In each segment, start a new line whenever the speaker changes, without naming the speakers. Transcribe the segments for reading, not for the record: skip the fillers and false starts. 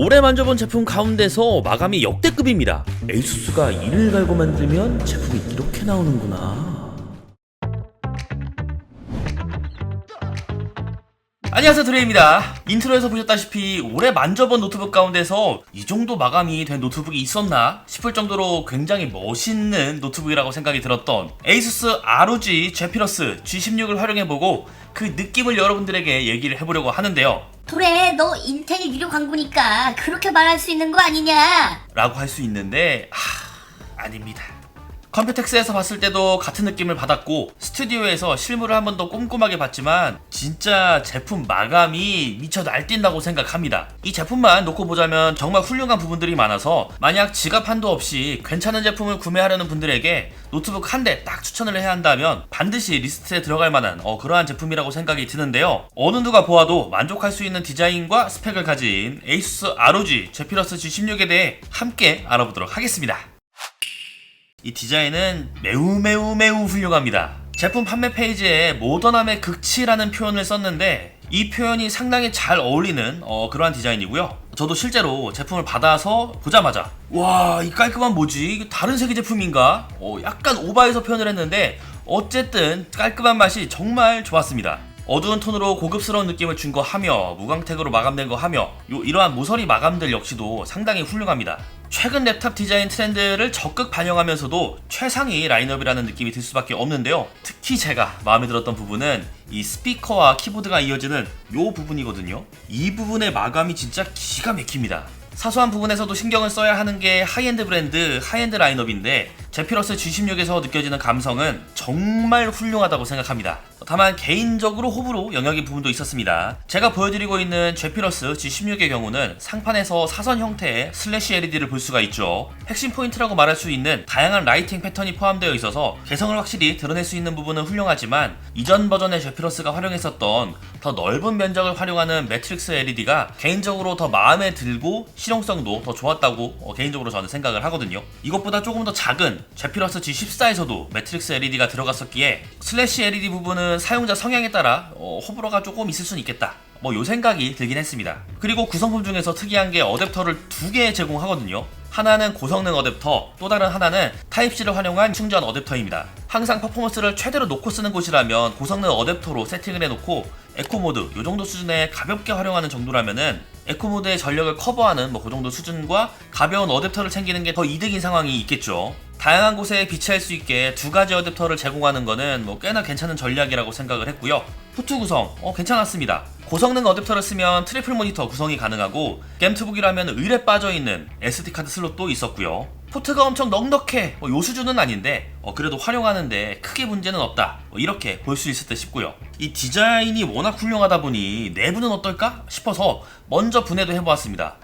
올해 만져본 제품 가운데서 마감이 역대급입니다. 에이수스가 이를 갈고 만들면 제품이 이렇게 나오는구나. 안녕하세요, 드레입니다. 인트로에서 보셨다시피 올해 만져본 노트북 가운데서 이 정도 마감이 된 노트북이 있었나 싶을 정도로 굉장히 멋있는 노트북이라고 생각이 들었던 에이수스 ROG 제피러스 G16을 활용해보고 그 느낌을 여러분들에게 얘기를 해보려고 하는데요.
그래, 너 인텔 유료 광고니까 그렇게 말할 수 있는 거 아니냐?
라고 할 수 있는데 아닙니다. 컴퓨텍스에서 봤을 때도 같은 느낌을 받았고 스튜디오에서 실물을 한 번 더 꼼꼼하게 봤지만 진짜 제품 마감이 미쳐 날뛴다고 생각합니다. 이 제품만 놓고 보자면 정말 훌륭한 부분들이 많아서 만약 지갑 한도 없이 괜찮은 제품을 구매하려는 분들에게 노트북 한 대 딱 추천을 해야 한다면 반드시 리스트에 들어갈 만한 그러한 제품이라고 생각이 드는데요. 어느 누가 보아도 만족할 수 있는 디자인과 스펙을 가진 에이수스 ROG 제피러스 G16에 대해 함께 알아보도록 하겠습니다. 이 디자인은 매우 훌륭합니다. 제품 판매 페이지에 모던함의 극치라는 표현을 썼는데 이 표현이 상당히 잘 어울리는 그러한 디자인이고요. 저도 실제로 제품을 받아서 보자마자 와, 이 깔끔한 뭐지? 이거 다른 세계 제품인가? 약간 오버해서 표현을 했는데 어쨌든 깔끔한 맛이 정말 좋았습니다. 어두운 톤으로 고급스러운 느낌을 준 거 하며 무광택으로 마감된 거 하며 이러한 모서리 마감들 역시도 상당히 훌륭합니다. 최근 랩탑 디자인 트렌드를 적극 반영하면서도 최상위 라인업이라는 느낌이 들 수밖에 없는데요. 특히 제가 마음에 들었던 부분은 이 스피커와 키보드가 이어지는 이 부분이거든요. 이 부분의 마감이 진짜 기가 막힙니다. 사소한 부분에서도 신경을 써야 하는 게 하이엔드 브랜드, 하이엔드 라인업인데 제피러스 G16에서 느껴지는 감성은 정말 훌륭하다고 생각합니다. 다만 개인적으로 호불호 영역의 부분도 있었습니다. 제가 보여드리고 있는 제피러스 G16의 경우는 상판에서 사선 형태의 슬래시 LED를 볼 수가 있죠. 핵심 포인트라고 말할 수 있는 다양한 라이팅 패턴이 포함되어 있어서 개성을 확실히 드러낼 수 있는 부분은 훌륭하지만 이전 버전의 제피러스가 활용했었던 더 넓은 면적을 활용하는 매트릭스 LED가 개인적으로 더 마음에 들고 실용성도 더 좋았다고 개인적으로 저는 생각을 하거든요. 이것보다 조금 더 작은 제피러스 G14에서도 매트릭스 LED가 들어갔었기에 슬래시 LED 부분은 사용자 성향에 따라 호불호가 조금 있을 수는 있겠다, 요 생각이 들긴 했습니다. 그리고 구성품 중에서 특이한 게 어댑터를 2개 제공하거든요. 하나는 고성능 어댑터, 또 다른 하나는 타입C를 활용한 충전 어댑터입니다. 항상 퍼포먼스를 최대로 놓고 쓰는 곳이라면 고성능 어댑터로 세팅을 해놓고 에코모드 요정도 수준에 가볍게 활용하는 정도라면은 에코모드의 전력을 커버하는 그 정도 수준과 가벼운 어댑터를 챙기는 게 더 이득인 상황이 있겠죠. 다양한 곳에 비치할 수 있게 두 가지 어댑터를 제공하는 거는 꽤나 괜찮은 전략이라고 생각을 했고요. 포트 구성 괜찮았습니다. 고성능 어댑터를 쓰면 트리플 모니터 구성이 가능하고 겜투북이라면 의뢰 빠져있는 SD카드 슬롯도 있었고요. 포트가 엄청 넉넉해 요 수준은 아닌데 그래도 활용하는데 크게 문제는 없다, 이렇게 볼 수 있을 듯 싶고요. 이 디자인이 워낙 훌륭하다 보니 내부는 어떨까 싶어서 먼저 분해도 해보았습니다.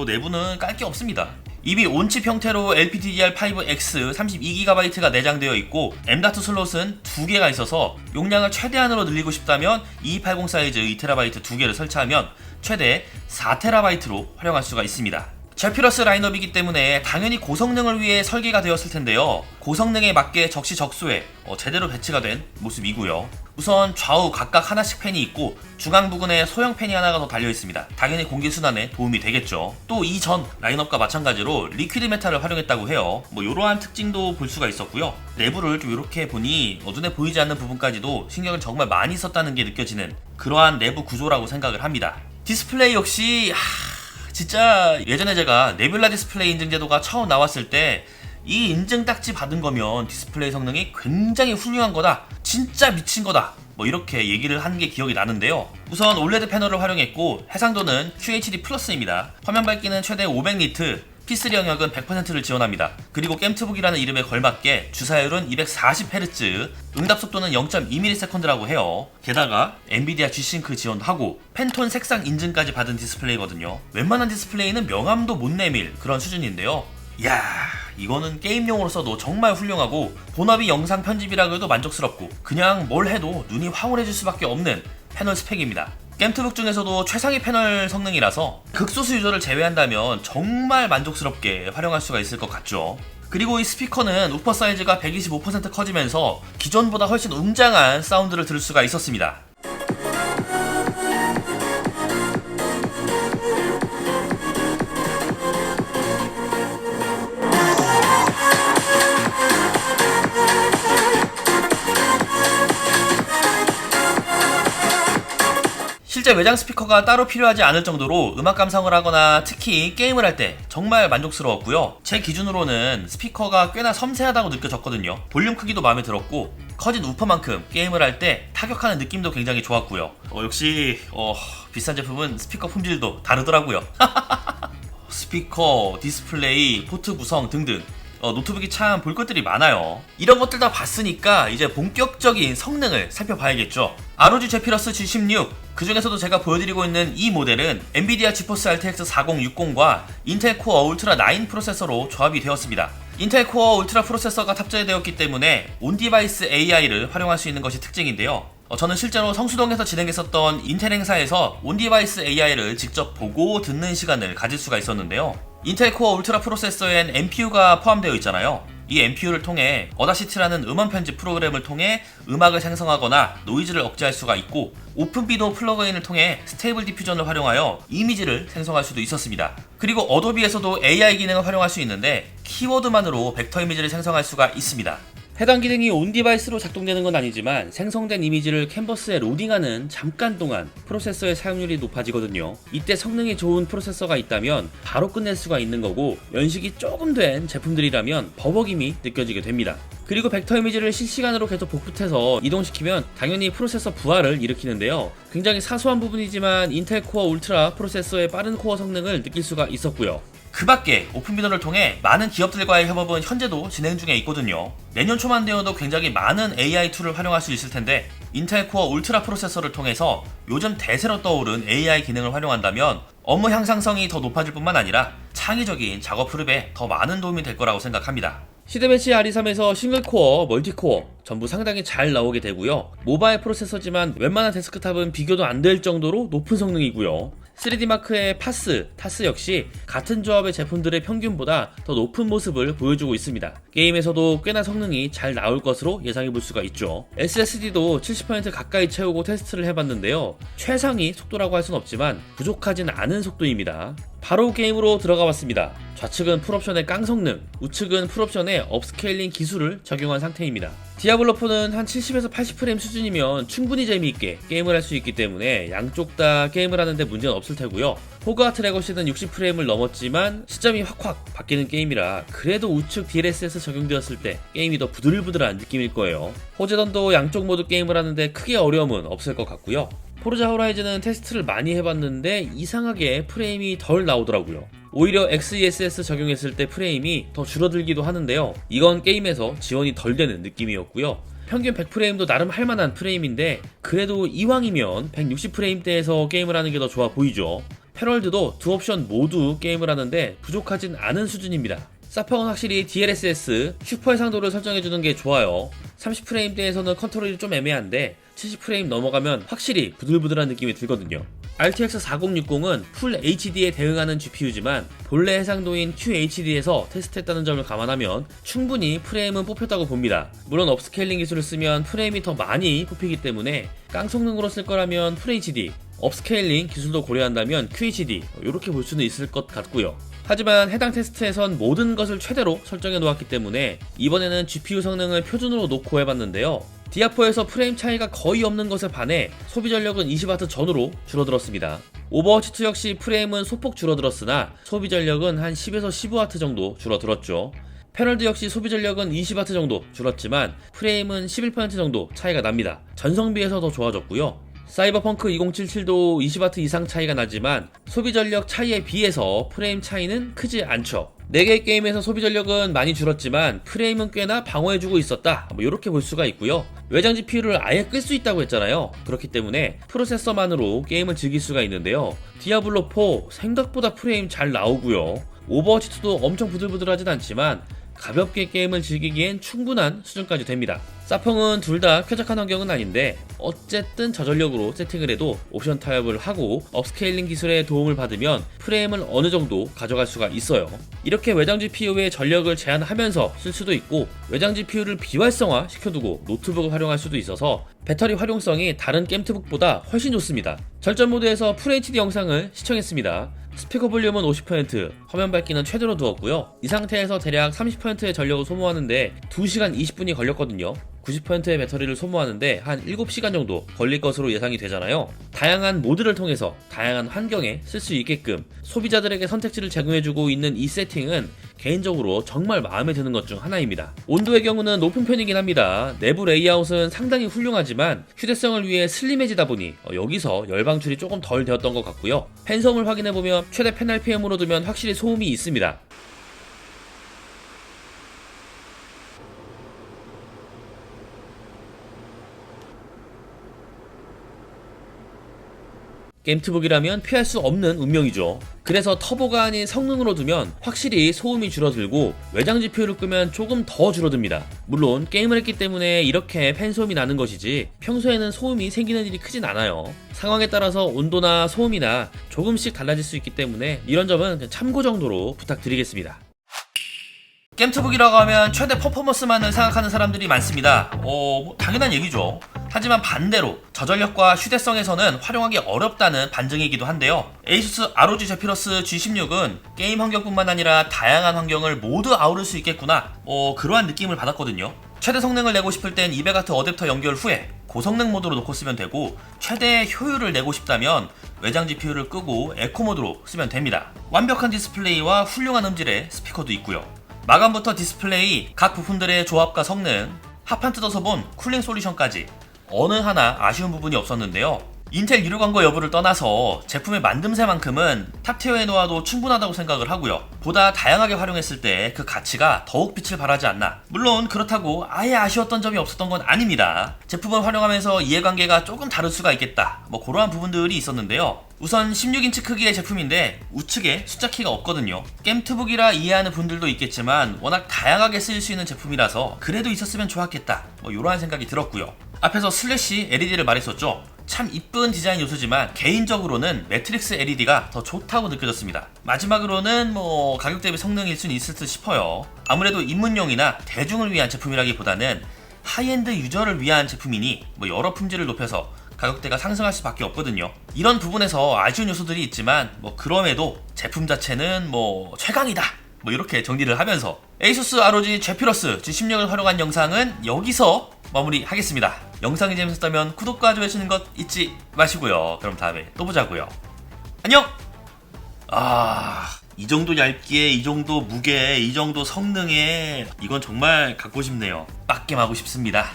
내부는 깔 게 없습니다. 입이 온칩 형태로 LPDDR5X 32GB가 내장되어 있고 M.2 슬롯은 2개가 있어서 용량을 최대한으로 늘리고 싶다면 2280 사이즈 2TB 2개를 설치하면 최대 4TB로 활용할 수가 있습니다. 제피러스 라인업이기 때문에 당연히 고성능을 위해 설계가 되었을 텐데요. 고성능에 맞게 적시적소에 제대로 배치가 된 모습이고요. 우선 좌우 각각 하나씩 팬이 있고 중앙 부근에 소형 팬이 하나가 더 달려 있습니다. 당연히 공기순환에 도움이 되겠죠. 또 이전 라인업과 마찬가지로 리퀴드 메탈을 활용했다고 해요. 이러한 특징도 볼 수가 있었고요. 내부를 좀 이렇게 보니 눈에 보이지 않는 부분까지도 신경을 정말 많이 썼다는 게 느껴지는 그러한 내부 구조라고 생각을 합니다. 디스플레이 역시 진짜 예전에 제가 네뷸라 디스플레이 인증 제도가 처음 나왔을 때 이 인증 딱지 받은 거면 디스플레이 성능이 굉장히 훌륭한 거다, 진짜 미친 거다, 이렇게 얘기를 한 게 기억이 나는데요. 우선 올레드 패널을 활용했고 해상도는 QHD 플러스입니다. 화면 밝기는 최대 500니트, P3 영역은 100%를 지원합니다. 그리고 겜투북이라는 이름에 걸맞게 주사율은 240Hz, 응답 속도는 0.2ms라고 해요. 게다가 엔비디아 G-Sync 지원도 하고 팬톤 색상 인증까지 받은 디스플레이거든요. 웬만한 디스플레이는 명암도 못 내밀 그런 수준인데요. 이야, 이거는 게임용으로 써도 정말 훌륭하고 본업이 영상 편집이라고 해도 만족스럽고 그냥 뭘 해도 눈이 황홀해질 수밖에 없는 패널 스펙입니다. 겜투북 중에서도 최상위 패널 성능이라서 극소수 유저를 제외한다면 정말 만족스럽게 활용할 수가 있을 것 같죠. 그리고 이 스피커는 우퍼 사이즈가 125% 커지면서 기존보다 훨씬 웅장한 사운드를 들을 수가 있었습니다. 실제 외장 스피커가 따로 필요하지 않을 정도로 음악 감상을 하거나 특히 게임을 할 때 정말 만족스러웠고요. 제 기준으로는 스피커가 꽤나 섬세하다고 느껴졌거든요. 볼륨 크기도 마음에 들었고 커진 우퍼만큼 게임을 할 때 타격하는 느낌도 굉장히 좋았고요. 역시 비싼 제품은 스피커 품질도 다르더라고요. 스피커, 디스플레이, 포트 구성 등등 노트북이 참 볼 것들이 많아요. 이런 것들 다 봤으니까 이제 본격적인 성능을 살펴봐야겠죠. ROG 제피러스 G16, 그 중에서도 제가 보여드리고 있는 이 모델은 엔비디아 지포스 RTX 4060과 인텔 코어 울트라 9 프로세서로 조합이 되었습니다. 인텔 코어 울트라 프로세서가 탑재되었기 때문에 온디바이스 AI를 활용할 수 있는 것이 특징인데요. 저는 실제로 성수동에서 진행했었던 인텔 행사에서 온디바이스 AI를 직접 보고 듣는 시간을 가질 수가 있었는데요. 인텔 코어 울트라 프로세서엔 NPU가 포함되어 있잖아요. 이 NPU를 통해 어다시티라는 음원 편집 프로그램을 통해 음악을 생성하거나 노이즈를 억제할 수가 있고, 오픈비도 플러그인을 통해 스테이블 디퓨전을 활용하여 이미지를 생성할 수도 있었습니다. 그리고 어도비에서도 AI 기능을 활용할 수 있는데 키워드만으로 벡터 이미지를 생성할 수가 있습니다. 해당 기능이 온 디바이스로 작동되는 건 아니지만 생성된 이미지를 캔버스에 로딩하는 잠깐 동안 프로세서의 사용률이 높아지거든요. 이때 성능이 좋은 프로세서가 있다면 바로 끝낼 수가 있는 거고, 연식이 조금 된 제품들이라면 버벅임이 느껴지게 됩니다. 그리고 벡터 이미지를 실시간으로 계속 복붙해서 이동시키면 당연히 프로세서 부하를 일으키는데요. 굉장히 사소한 부분이지만 인텔 코어 울트라 프로세서의 빠른 코어 성능을 느낄 수가 있었고요. 그 밖에 오픈비노를 통해 많은 기업들과의 협업은 현재도 진행 중에 있거든요. 내년 초만 되어도 굉장히 많은 AI 툴을 활용할 수 있을 텐데, 인텔 코어 울트라 프로세서를 통해서 요즘 대세로 떠오른 AI 기능을 활용한다면 업무 향상성이 더 높아질 뿐만 아니라 창의적인 작업 흐름에 더 많은 도움이 될 거라고 생각합니다. 시드매치 RE3에서 싱글코어, 멀티코어 전부 상당히 잘 나오게 되고요. 모바일 프로세서지만 웬만한 데스크탑은 비교도 안 될 정도로 높은 성능이고요. 3D마크의 파스, 타스 역시 같은 조합의 제품들의 평균보다 더 높은 모습을 보여주고 있습니다. 게임에서도 꽤나 성능이 잘 나올 것으로 예상해볼 수가 있죠. SSD도 70% 가까이 채우고 테스트를 해봤는데요. 최상위 속도라고 할 순 없지만 부족하진 않은 속도입니다. 바로 게임으로 들어가 봤습니다. 좌측은 풀옵션의 깡성능, 우측은 풀옵션의 업스케일링 기술을 적용한 상태입니다. 디아블로4는 한 70에서 80프레임 수준이면 충분히 재미있게 게임을 할 수 있기 때문에 양쪽 다 게임을 하는데 문제는 없을 테고요. 호그와트 레거시는 60프레임을 넘었지만 시점이 확확 바뀌는 게임이라 그래도 우측 DLSS 적용되었을 때 게임이 더 부들부들한 느낌일 거예요. 호재던도 양쪽 모두 게임을 하는데 크게 어려움은 없을 것 같고요. 포르자 호라이즌은 테스트를 많이 해봤는데 이상하게 프레임이 덜 나오더라고요. 오히려 XESS 적용했을 때 프레임이 더 줄어들기도 하는데요. 이건 게임에서 지원이 덜 되는 느낌이었고요. 평균 100프레임도 나름 할만한 프레임인데 그래도 이왕이면 160프레임대에서 게임을 하는 게 더 좋아 보이죠. 패럴드도 두 옵션 모두 게임을 하는데 부족하진 않은 수준입니다. 사펑은 확실히 DLSS 슈퍼 해상도를 설정해주는 게 좋아요. 30프레임대에서는 컨트롤이 좀 애매한데 70프레임 넘어가면 확실히 부들부들한 느낌이 들거든요. RTX 4060은 풀 HD에 대응하는 GPU지만 본래 해상도인 QHD에서 테스트했다는 점을 감안하면 충분히 프레임은 뽑혔다고 봅니다. 물론 업스케일링 기술을 쓰면 프레임이 더 많이 뽑히기 때문에 깡성능으로 쓸 거라면 FHD, 업스케일링 기술도 고려한다면 QHD 이렇게 볼 수는 있을 것 같고요. 하지만 해당 테스트에선 모든 것을 최대로 설정해 놓았기 때문에 이번에는 GPU 성능을 표준으로 놓고 해봤는데요. 디아4에서 프레임 차이가 거의 없는 것에 반해 소비 전력은 20W 전후로 줄어들었습니다. 오버워치2 역시 프레임은 소폭 줄어들었으나 소비 전력은 한 10에서 15W 정도 줄어들었죠. 패럴드 역시 소비 전력은 20W 정도 줄었지만 프레임은 11% 정도 차이가 납니다. 전성비에서 더 좋아졌고요. 사이버펑크 2077도 20W 이상 차이가 나지만 소비 전력 차이에 비해서 프레임 차이는 크지 않죠. 4개의 게임에서 소비 전력은 많이 줄었지만 프레임은 꽤나 방어해주고 있었다, 이렇게 볼 수가 있고요. 외장 GPU를 아예 끌 수 있다고 했잖아요. 그렇기 때문에 프로세서만으로 게임을 즐길 수가 있는데요. 디아블로4 생각보다 프레임 잘 나오고요. 오버워치2도 엄청 부들부들하진 않지만 가볍게 게임을 즐기기엔 충분한 수준까지 됩니다. 사펑은 둘 다 쾌적한 환경은 아닌데 어쨌든 저전력으로 세팅을 해도 옵션 타협을 하고 업스케일링 기술의 도움을 받으면 프레임을 어느 정도 가져갈 수가 있어요. 이렇게 외장 GPU의 전력을 제한하면서 쓸 수도 있고 외장 GPU를 비활성화 시켜두고 노트북을 활용할 수도 있어서 배터리 활용성이 다른 게임트북보다 훨씬 좋습니다. 절전 모드에서 FHD 영상을 시청했습니다. 스피커 볼륨은 50%, 화면 밝기는 최대로 두었고요. 이 상태에서 대략 30%의 전력을 소모하는데 2시간 20분이 걸렸거든요. 90%의 배터리를 소모하는데 한 7시간 정도 걸릴 것으로 예상이 되잖아요. 다양한 모드를 통해서 다양한 환경에 쓸 수 있게끔 소비자들에게 선택지를 제공해주고 있는 이 세팅은 개인적으로 정말 마음에 드는 것 중 하나입니다. 온도의 경우는 높은 편이긴 합니다. 내부 레이아웃은 상당히 훌륭하지만 휴대성을 위해 슬림해지다 보니 여기서 열 방출이 조금 덜 되었던 것 같고요. 팬소음을 확인해보면 최대 팬 RPM으로 두면 확실히 소음이 있습니다. 게임트북이라면 피할 수 없는 운명이죠. 그래서 터보가 아닌 성능으로 두면 확실히 소음이 줄어들고 외장 GPU를 끄면 조금 더 줄어듭니다. 물론 게임을 했기 때문에 이렇게 팬소음이 나는 것이지 평소에는 소음이 생기는 일이 크진 않아요. 상황에 따라서 온도나 소음이나 조금씩 달라질 수 있기 때문에 이런 점은 참고 정도로 부탁드리겠습니다. 게임트북이라고 하면 최대 퍼포먼스만을 생각하는 사람들이 많습니다. 뭐 당연한 얘기죠. 하지만 반대로 저전력과 휴대성에서는 활용하기 어렵다는 반증이기도 한데요. ASUS ROG 제피러스 G16은 게임 환경뿐만 아니라 다양한 환경을 모두 아우를 수 있겠구나, 그러한 느낌을 받았거든요. 최대 성능을 내고 싶을 땐 200W 어댑터 연결 후에 고성능 모드로 놓고 쓰면 되고, 최대 효율을 내고 싶다면 외장 GPU를 끄고 에코 모드로 쓰면 됩니다. 완벽한 디스플레이와 훌륭한 음질의 스피커도 있고요. 마감부터 디스플레이, 각 부품들의 조합과 성능, 합판 뜯어서 본 쿨링 솔루션까지 어느 하나 아쉬운 부분이 없었는데요. 인텔 유료 광고 여부를 떠나서 제품의 만듦새만큼은 탑티어에 놓아도 충분하다고 생각을 하고요. 보다 다양하게 활용했을 때 그 가치가 더욱 빛을 발하지 않나. 물론 그렇다고 아예 아쉬웠던 점이 없었던 건 아닙니다. 제품을 활용하면서 이해관계가 조금 다를 수가 있겠다, 그러한 부분들이 있었는데요. 우선 16인치 크기의 제품인데 우측에 숫자키가 없거든요. 게임트북이라 이해하는 분들도 있겠지만 워낙 다양하게 쓰일 수 있는 제품이라서 그래도 있었으면 좋았겠다, 이러한 생각이 들었고요. 앞에서 슬래시 LED를 말했었죠. 참 이쁜 디자인 요소지만 개인적으로는 매트릭스 LED가 더 좋다고 느껴졌습니다. 마지막으로는 가격 대비 성능일 수는 있을 듯 싶어요. 아무래도 입문용이나 대중을 위한 제품이라기보다는 하이엔드 유저를 위한 제품이니 여러 품질을 높여서 가격대가 상승할 수밖에 없거든요. 이런 부분에서 아쉬운 요소들이 있지만 그럼에도 제품 자체는 최강이다, 이렇게 정리를 하면서 ASUS ROG 제피러스 G16을 활용한 영상은 여기서 마무리하겠습니다. 영상이 재밌었다면 구독과 좋아요 해주시는 것 잊지 마시고요. 그럼 다음에 또 보자고요. 안녕! 이 정도 얇기에, 이 정도 무게에, 이 정도 성능에 이건 정말 갖고 싶네요. 빡겜하고 싶습니다.